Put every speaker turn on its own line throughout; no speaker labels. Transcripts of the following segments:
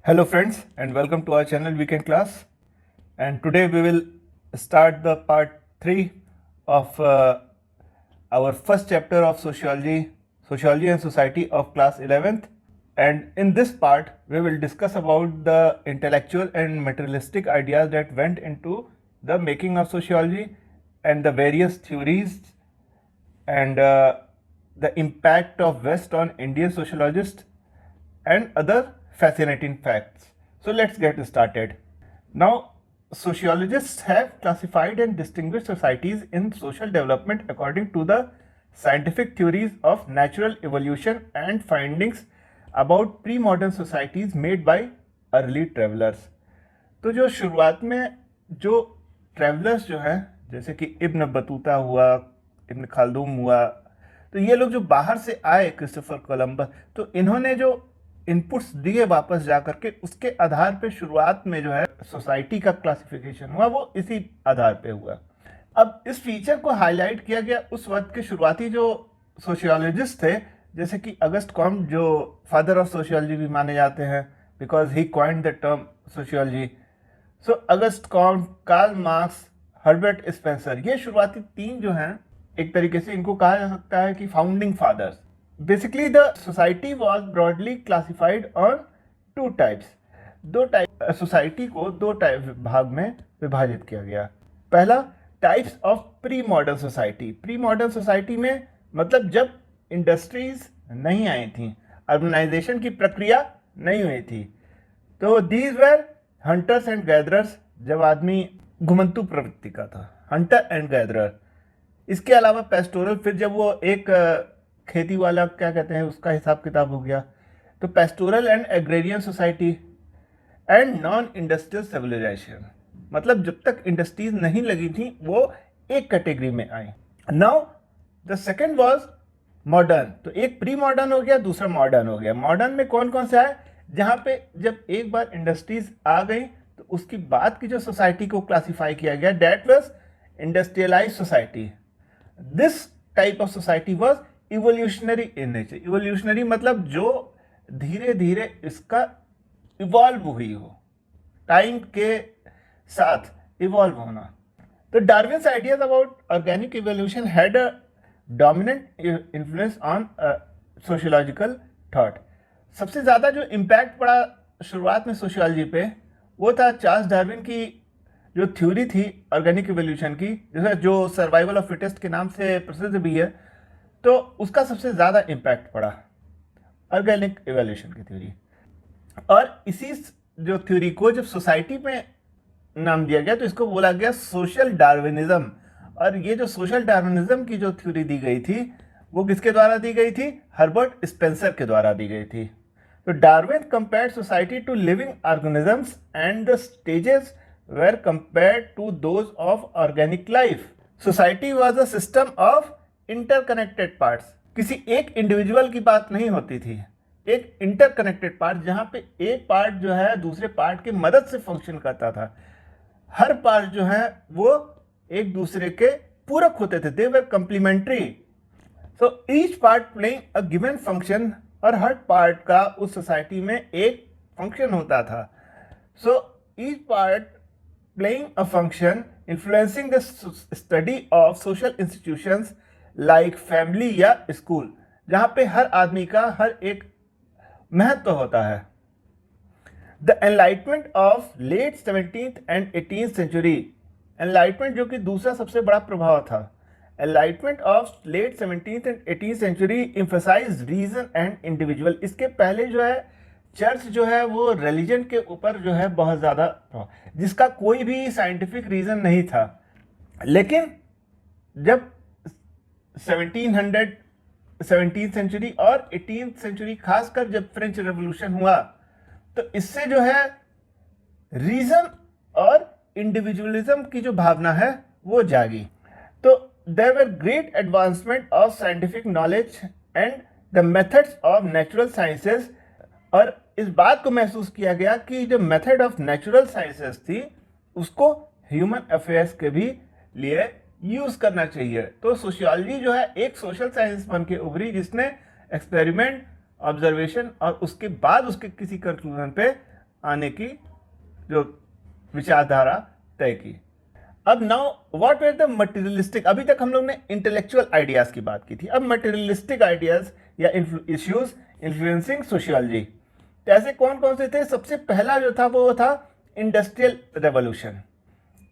Hello friends and welcome to our channel Weekend Class, and today we will start the part 3 of our first chapter of Sociology and Society of class 11th. And in this part we will discuss about the intellectual and materialistic ideas that went into the making of sociology and the various theories and the impact of West on Indian sociologists and other fascinating facts. So let's get started. Now, sociologists have classified and distinguished societies in social development according to the scientific theories of natural evolution and findings about pre-modern societies made by early travelers. तो जो शुरुआत में जो travellers जो हैं, जैसे कि Ibn Battuta हुआ, इब्न खालदून हुआ, तो ये लोग जो बाहर से आए, क्रिस्टोफर कोलंबस, तो इन्होंने जो इनपुट्स दिए वापस जा करके, उसके आधार पे शुरुआत में जो है सोसाइटी का क्लासिफिकेशन हुआ, वो इसी आधार पे हुआ। अब इस फीचर को हाईलाइट किया गया उस वक्त के शुरुआती जो सोशियोलॉजिस्ट थे, जैसे कि अगस्ट कॉम्ट, जो फादर ऑफ सोशियोलॉजी भी माने जाते हैं because he coined the term sociology. So August Comte, Karl Marx, Herbert Spencer, ये शुरुआती तीन जो हैं, एक तरीके से इनको कहा जा सकता है कि founding fathers. Basically the society was broadly classified on two types. दो टाइप सोसाइटी को दो टाइप भाग में विभाजित किया गया। पहला, types of pre modern society. Pre modern society में मतलब जब इंडस्ट्रीज नहीं आई थी, अर्बनाइजेशन की प्रक्रिया नहीं हुई थी, तो these were hunters and gatherers, जब आदमी घुमंतू प्रवृत्ति का था, हंटर एंड गैदरर। इसके अलावा पेस्टोरल, फिर जब वो एक खेती वाला, क्या कहते हैं, उसका हिसाब किताब हो गया, तो pastoral and agrarian society and non industrial civilisation, मतलब जब तक इंडस्ट्रीज नहीं लगी थी वो एक कैटेगरी में आई। Now the second was modern. तो एक प्री मॉडर्न हो गया, दूसरा मॉडर्न हो गया। मॉडर्न में कौन कौन सा है? जहाँ पे जब एक बार इंडस्ट्रीज आ गई तो उसकी बाद की जो सोसाइटी को क्लासीफाई किया गया, that was industrialise society. This type of society was evolutionary in nature. Evolutionary मतलब जो धीरे धीरे इसका इवॉल्व हुई हो, टाइम के साथ इवॉल्व होना। तो Darwin's ideas about organic evolution had a dominant influence on sociological thought. सबसे ज़्यादा जो इम्पैक्ट पड़ा शुरुआत में सोशियोलॉजी पे, वो था चार्ल्स डार्विन की जो थ्योरी थी ऑर्गेनिक इवोल्यूशन की, जैसे जो सर्वाइवल ऑफ फिटेस्ट के नाम से प्रसिद्ध भी है, तो उसका सबसे ज़्यादा इम्पैक्ट पड़ा ऑर्गेनिक इवोल्यूशन की थ्योरी। और इसी जो थ्योरी को जब सोसाइटी में नाम दिया गया तो इसको बोला गया सोशल डार्विनिज्म। और ये जो सोशल डार्विनिज्म की जो थ्योरी दी गई थी, वो किसके द्वारा दी गई थी? हर्बर्ट स्पेंसर के द्वारा दी गई थी। तो Darwin compared society to living organisms and the stages were compared to those of organic life. Society was a system of interconnected parts. किसी एक इंडिविजुअल की बात नहीं होती थी, एक इंटरकनेक्टेड पार्ट, जहाँ पे एक पार्ट जो है दूसरे पार्ट की मदद से फंक्शन करता था। हर पार्ट जो है वो एक दूसरे के पूरक होते थे, they were complementary. So each part playing a given function, और हर पार्ट का उस सोसाइटी में एक फंक्शन होता था। सो each part playing a function influencing the study of social institutions like family या स्कूल, जहाँ पे हर आदमी का हर एक महत्व होता है। The enlightenment of late 17th and 18th century. Enlightenment जो कि दूसरा सबसे बड़ा प्रभाव था। Enlightenment of late 17th and 18th century emphasise reason and individual. इसके पहले जो है चर्च जो है वो रिलीजन के ऊपर जो है बहुत ज़्यादा, जिसका कोई भी साइंटिफिक रीज़न नहीं था। लेकिन जब 17th सेंचुरी और 18th सेंचुरी, खासकर जब फ्रेंच रेवोल्यूशन हुआ, तो इससे जो है रीजन और इंडिविजुअलिज्म की जो भावना है वो जागी। तो there were great advancement of scientific knowledge and the methods of natural sciences. और इस बात को महसूस किया गया कि जो मेथड ऑफ नेचुरल साइंसेस थी उसको ह्यूमन अफेयर्स के भी लिए यूज करना चाहिए। तो सोशियोलॉजी जो है एक सोशल साइंस बन के उभरी, जिसने एक्सपेरिमेंट, ऑब्जर्वेशन और उसके बाद उसके किसी कंक्लूजन पे आने की जो विचारधारा तय की। अब now what were the materialistic, अभी तक हम लोग ने इंटेलेक्चुअल आइडियाज की बात की थी, अब मटेरियलिस्टिक आइडियाज या इश्यूज इन्फ्लुएंसिंग सोशियोलॉजी। तो ऐसे कौन कौन से थे? सबसे पहला जो था वो था industrial revolution.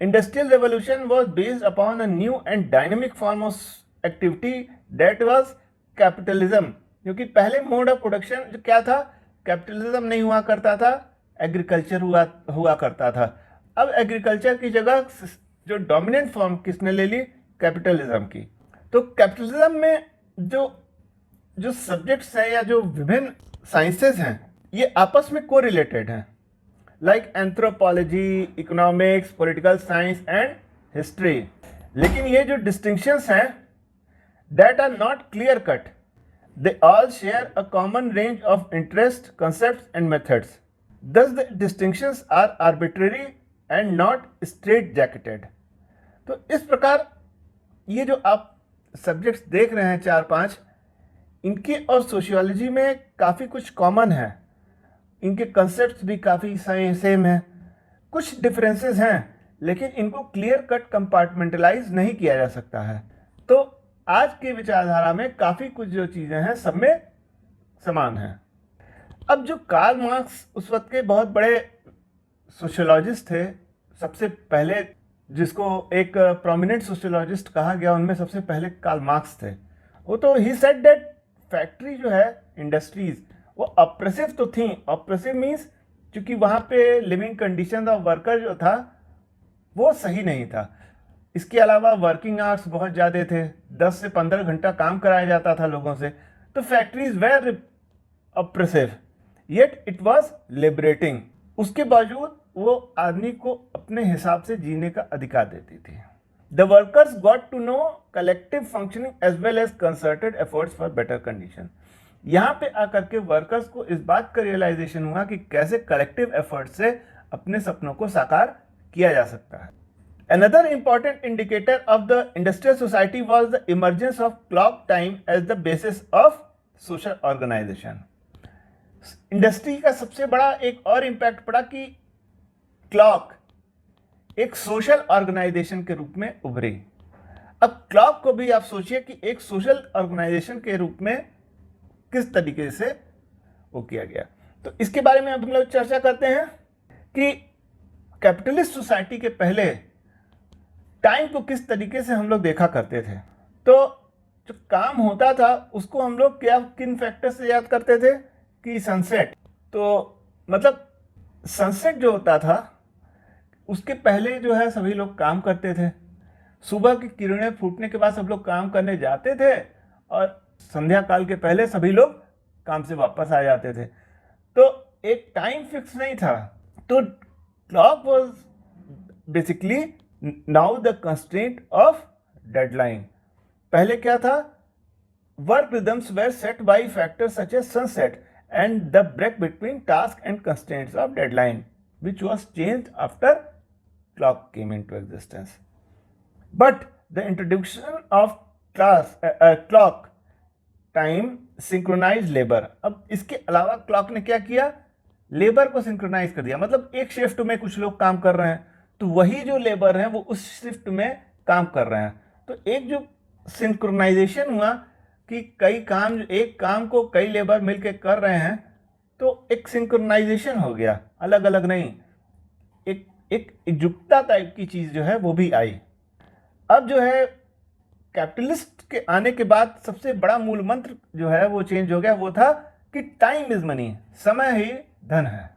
Industrial revolution was based upon a new and dynamic form of activity that was capitalism. क्योंकि पहले मोड ऑफ प्रोडक्शन जो क्या था, कैपिटलिज्म नहीं हुआ करता था, एग्रीकल्चर हुआ करता था। अब एग्रीकल्चर की जगह जो डोमिनेंट फॉर्म किसने ले ली? कैपिटलिज्म की। तो कैपिटलिज्म में जो सब्जेक्ट्स हैं या जो विभिन्न साइंसेस हैं ये आपस में कोरिलेटेड हैं, like anthropology, economics, political science and history. लेकिन ये जो डिस्टिंक्शंस हैं that are not clear cut, they all share a common range of interest, concepts and methods. Thus the distinctions are arbitrary and not straight-jacketed. तो इस प्रकार ये जो आप सब्जेक्ट्स देख रहे हैं 4-5, इनके और सोशियोलॉजी में काफ़ी कुछ कॉमन है, इनके कंसेप्ट्स भी काफ़ी सेम हैं, कुछ डिफरेंसेस हैं, लेकिन इनको क्लियर कट कंपार्टमेंटलाइज नहीं किया जा सकता है। तो आज की विचारधारा में काफ़ी कुछ जो चीज़ें हैं सब में समान हैं। अब जो कार्ल मार्क्स उस वक्त के बहुत बड़े सोशियोलॉजिस्ट थे, सबसे पहले जिसको एक प्रोमिनेंट सोशियोलॉजिस्ट कहा गया उनमें सबसे पहले कार्ल मार्क्स थे। वो तो ही सेड दैट फैक्ट्री जो है, इंडस्ट्रीज, वो ऑप्रेसिव तो थी। ऑप्रेसिव मीन्स क्योंकि वहाँ पे लिविंग कंडीशन ऑफ वर्कर जो था वो सही नहीं था। इसके अलावा वर्किंग आवर्स बहुत ज़्यादा थे, 10 से 15 घंटा काम कराया जाता था लोगों से। तो factories were oppressive yet it was liberating. उसके बावजूद वो आदमी को अपने हिसाब से जीने का अधिकार देती थी। The workers got to know collective functioning as well as concerted efforts for better condition. यहाँ पे आकर के वर्कर्स को इस बात का रियलाइजेशन हुआ कि कैसे कलेक्टिव एफर्ट से अपने सपनों को साकार किया जा सकता है। Another important indicator of the industrial society was the emergence of clock time as the basis of social organization. Industry का सबसे बड़ा एक और इम्पैक्ट पड़ा कि क्लॉक एक सोशल ऑर्गेनाइजेशन के रूप में उभरी। अब क्लॉक को भी आप सोचिए कि एक सोशल ऑर्गेनाइजेशन के रूप में किस तरीके से वो किया गया। तो इसके बारे में अब हम लोग चर्चा करते हैं कि कैपिटलिस्ट सोसाइटी के पहले टाइम को किस तरीके से हम लोग देखा करते थे। तो जो काम होता था उसको हम लोग किन फैक्टर से याद करते थे कि सनसेट। तो मतलब सनसेट जो होता था उसके पहले जो है सभी लोग काम करते थे। सुबह की किरणें फूटने के बाद सब लोग काम करने जाते थे और संध्या काल के पहले सभी लोग काम से वापस आ जाते थे। तो एक टाइम फिक्स नहीं था। तो clock was basically now the constraint of deadline. पहले क्या था? Work rhythms were set by factors such as sunset and the break between task and constraints of deadline which was changed after clock came into existence. But the introduction of clock time synchronized labor. अब इसके अलावा clock ने क्या किया? Labour को synchronise कर दिया। मतलब एक शिफ्ट में कुछ लोग काम कर रहे हैं तो वही जो लेबर हैं वो उस शिफ्ट में काम कर रहे हैं। तो एक जो सिंक्रोनाइजेशन हुआ कि एक काम को कई लेबर मिलकर कर रहे हैं, तो एक सिंक्रोनाइजेशन हो गया, अलग अलग नहीं, एक एकजुटता टाइप की चीज जो है वो भी आई। अब जो है कैपिटलिस्ट के आने के बाद सबसे बड़ा मूल मंत्र जो है वो चेंज हो गया। वो था कि टाइम इज मनी, समय ही धन है।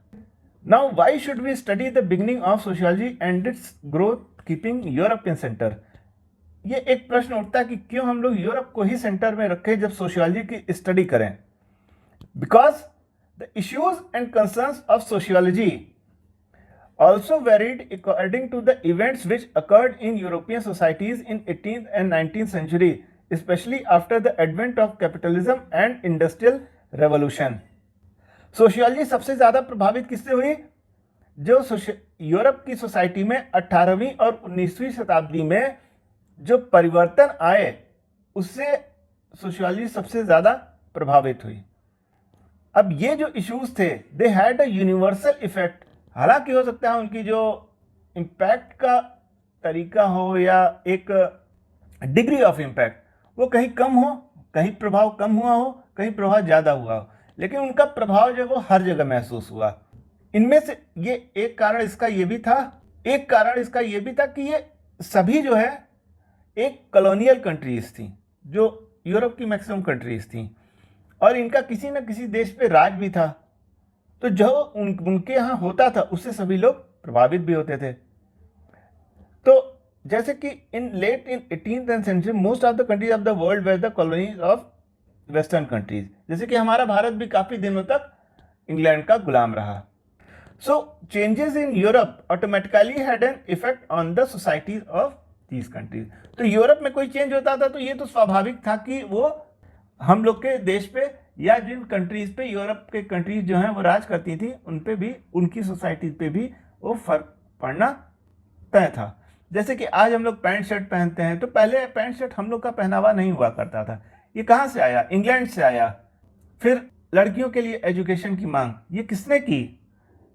Now why should we study the beginning of sociology and its growth keeping Europe in centre. ये एक प्रश्न उठता है कि क्यों हम लोग यूरोप को ही सेंटर में रखें जब सोशियोलॉजी की स्टडी करें। Because the issues and concerns of sociology also varied according to the events which occurred in European societies in 18th and 19th century, especially after the advent of capitalism and industrial revolution. Sociology सबसे ज़्यादा प्रभावित किससे हुई? जो Europe की society में 18वीं और 19वीं शताब्दी में जो परिवर्तन आए उससे सोशियोलॉजी सबसे ज़्यादा प्रभावित हुई। अब ये जो इश्यूज थे they had a universal effect हालांकि हो सकता है उनकी जो इम्पैक्ट का तरीका हो या एक डिग्री ऑफ इम्पैक्ट वो कहीं कम हो, कहीं प्रभाव कम हुआ हो, कहीं प्रभाव ज़्यादा हुआ हो, लेकिन उनका प्रभाव जो है वो हर जगह महसूस हुआ। इनमें से ये एक कारण इसका ये भी था, एक कारण इसका ये भी था कि ये सभी जो है एक कॉलोनियल कंट्रीज थी, जो यूरोप की मैक्सिमम कंट्रीज थी, और इनका किसी न किसी देश पे राज भी था। तो जो उनके यहाँ होता था उससे सभी लोग प्रभावित भी होते थे। तो जैसे कि in late in 18th century most of the countries of the world were the colonies of western countries, जैसे कि हमारा भारत भी काफी दिनों तक इंग्लैंड का गुलाम रहा। So changes in Europe automatically had an effect on the societies of these countries. तो यूरोप में कोई चेंज होता था तो ये तो स्वाभाविक था कि वो हम लोग के देश पे या जिन कंट्रीज पे यूरोप के कंट्रीज जो हैं वो राज करती थी उन पे भी, उनकी सोसाइटीज पे भी वो फर्क पड़ना तय था। जैसे कि आज हम लोग पैंट शर्ट पहनते हैं, तो पहले पैंट शर्ट हम लोग का पहनावा नहीं हुआ करता था। ये कहाँ से आया? इंग्लैंड से आया। फिर लड़कियों के लिए एजुकेशन की मांग, ये किसने की?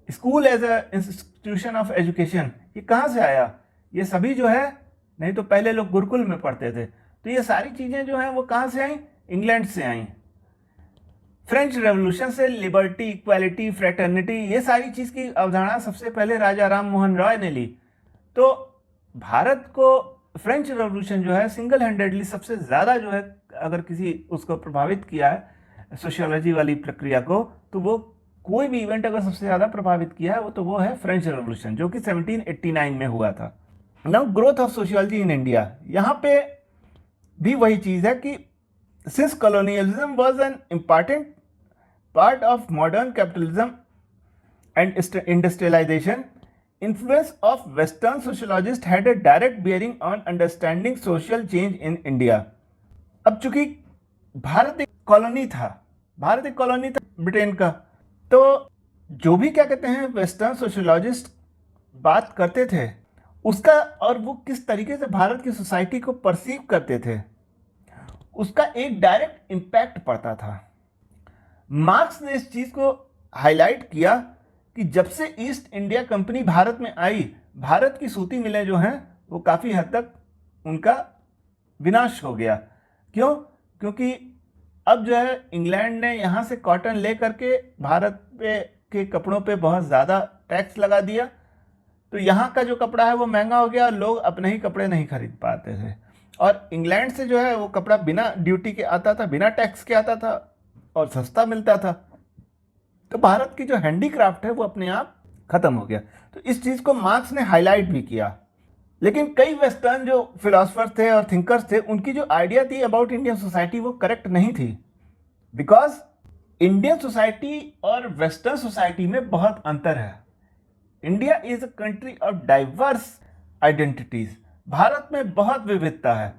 School as a institution of education, ये कहाँ से आया? ये सभी जो है, नहीं तो पहले लोग गुरुकुल में पढ़ते थे, तो ये सारी चीज़ें जो हैं वो कहाँ से आई? इंग्लैंड से आई। फ्रेंच रेवोल्यूशन से लिबर्टी, इक्वालिटी, फ्रेटर्निटी, ये सारी चीज़ की अवधारणा सबसे पहले राजा राम मोहन रॉय ने ली। तो भारत को फ्रेंच रेवोल्यूशन जो है सिंगल हैंडेडली सबसे ज़्यादा जो है अगर किसी उसको प्रभावित किया है सोशियोलॉजी वाली प्रक्रिया को, तो वो कोई भी इवेंट अगर सबसे ज़्यादा प्रभावित किया है तो वो है फ्रेंच रेवोल्यूशन, जो कि 1789 में हुआ था। Now growth of sociology in India, यहाँ पे भी वही चीज़ है कि since colonialism was an important part of modern capitalism and industrialization, influence of Western sociologists had a direct bearing on understanding social change in India. अब चूंकि भारत एक colony था, भारत एक कॉलोनी था ब्रिटेन का, तो जो भी क्या कहते हैं वेस्टर्न सोशियोलॉजिस्ट बात करते थे उसका, और वो किस तरीके से भारत की सोसाइटी को परसीव करते थे, उसका एक डायरेक्ट इम्पैक्ट पड़ता था। मार्क्स ने इस चीज को हाईलाइट किया कि जब से ईस्ट इंडिया कंपनी भारत में आई, भारत की सूती मिलें जो हैं वो काफी हद तक उनका विनाश हो गया। क्यों? क्योंकि अब जो है इंग्लैंड ने यहाँ से कॉटन ले करके भारत पे के कपड़ों पे बहुत ज़्यादा टैक्स लगा दिया, तो यहाँ का जो कपड़ा है वो महंगा हो गया और लोग अपने ही कपड़े नहीं खरीद पाते थे। और इंग्लैंड से जो है वो कपड़ा बिना ड्यूटी के आता था, बिना टैक्स के आता था और सस्ता मिलता था। तो भारत की जो हैंडीक्राफ्ट है वो अपने आप खत्म हो गया। तो इस चीज़ को मार्क्स ने हाईलाइट भी किया। लेकिन कई वेस्टर्न जो फिलोसफर्स थे और थिंकर्स थे, उनकी जो आइडिया थी अबाउट इंडियन सोसाइटी वो करेक्ट नहीं थी, बिकॉज इंडियन सोसाइटी और वेस्टर्न सोसाइटी में बहुत अंतर है। India is a country of diverse identities. Bharat में बहुत विविधता है,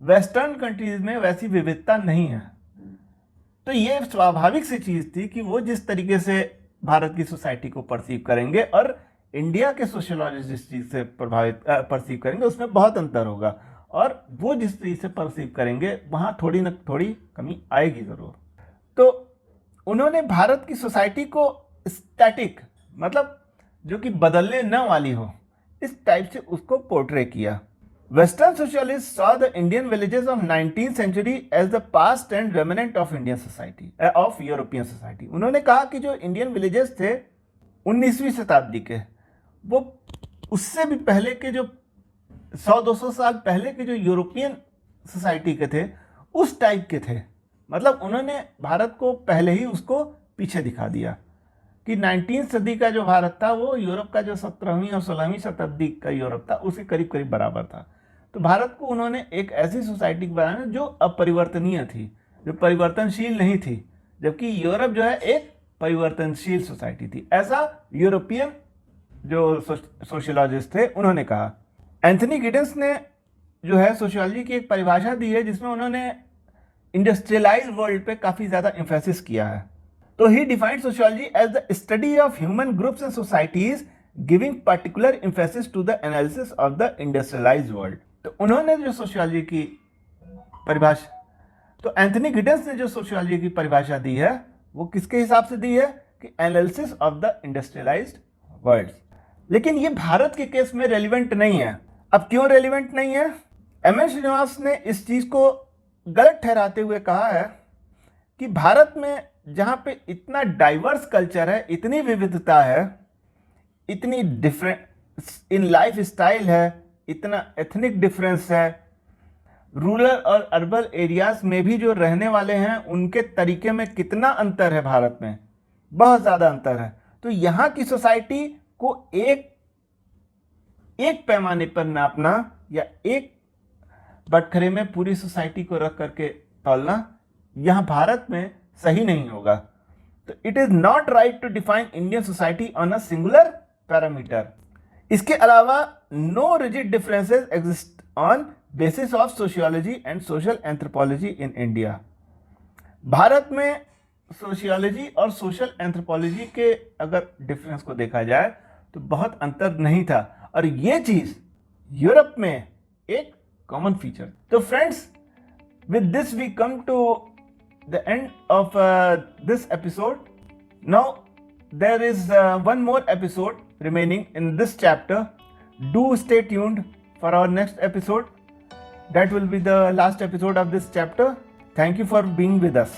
वेस्टर्न कंट्रीज में वैसी विविधता नहीं है। तो ये स्वाभाविक सी चीज थी कि वो जिस तरीके से भारत की सोसाइटी को परसीव करेंगे और इंडिया के सोशियोलॉजिस्ट जिस चीज से परसीव करेंगे उसमें बहुत अंतर होगा, और वो जिस चीज से परसीव करेंगे वहां थोड़ी न थोड़ी कमी आएगी जरूर। तो उन्होंने भारत की सोसाइटी को स्टैटिक, मतलब जो कि बदलने न वाली हो, इस टाइप से उसको पोर्ट्रे किया। Western socialist saw the Indian villages of 19th century as the past and remnant of Indian society of European society. उन्होंने कहा कि जो इंडियन विलेजेस थे 19वीं शताब्दी के, वो उससे भी पहले के जो 100-200 साल पहले के जो यूरोपियन सोसाइटी के थे उस टाइप के थे। मतलब उन्होंने भारत को पहले ही उसको पीछे दिखा दिया कि 19वीं सदी का जो भारत था वो यूरोप का जो 17वीं और 16वीं शताब्दी का यूरोप था उसके करीब करीब बराबर था। तो भारत को उन्होंने एक ऐसी सोसाइटी बनाया जो अपरिवर्तनीय थी, जो परिवर्तनशील नहीं थी, जबकि यूरोप जो है एक परिवर्तनशील सोसाइटी थी। ऐसा यूरोपियन जो सोशियोलॉजिस्ट थे उन्होंने कहा। एंथनी गिडेंस ने जो है सोशियोलॉजी की एक परिभाषा दी है जिसमें उन्होंने इंडस्ट्रियलाइज्ड वर्ल्ड पे काफी ज्यादा एम्फेसिस किया है। तो he defined sociology as the study of human groups and societies giving particular emphasis to the analysis of the industrialised world. तो उन्होंने जो सोशियोलॉजी की परिभाषा, तो एंथनी गिडेंस ने जो सोशियोलॉजी की परिभाषा दी है वो किसके हिसाब से दी है कि analysis of the industrialised words. लेकिन ये भारत के केस में रेलिवेंट नहीं है। अब क्यों रेलिवेंट नहीं है? एम.एस. श्रीनिवास ने इस चीज को गलत ठहराते हुए कहा है कि भारत में जहां पे इतना डाइवर्स कल्चर है, इतनी विविधता है, इतनी डिफरेंस इन लाइफ स्टाइल है, इतना एथनिक डिफरेंस है, रूरल और अर्बन एरियाज में भी जो रहने वाले हैं उनके तरीके में कितना अंतर है, भारत में बहुत ज़्यादा अंतर है। तो यहाँ की सोसाइटी को एक पैमाने पर नापना या एक बटखरे में पूरी सोसाइटी को रख करके तौलना यहाँ भारत में सही नहीं होगा। तो it is not right to define Indian society on a singular parameter. इसके अलावा no rigid differences exist on basis of sociology and social anthropology in India. Bharat में सोशियोलॉजी और सोशल एंथ्रोपोलॉजी के अगर डिफरेंस को देखा जाए तो बहुत अंतर नहीं था, और ये चीज यूरोप में एक कॉमन फीचर। तो friends, with this we come to the end of this episode. Now there is one more episode remaining in this chapter. Do stay tuned for our next episode. That will be the last episode of this chapter. Thank you for being with us.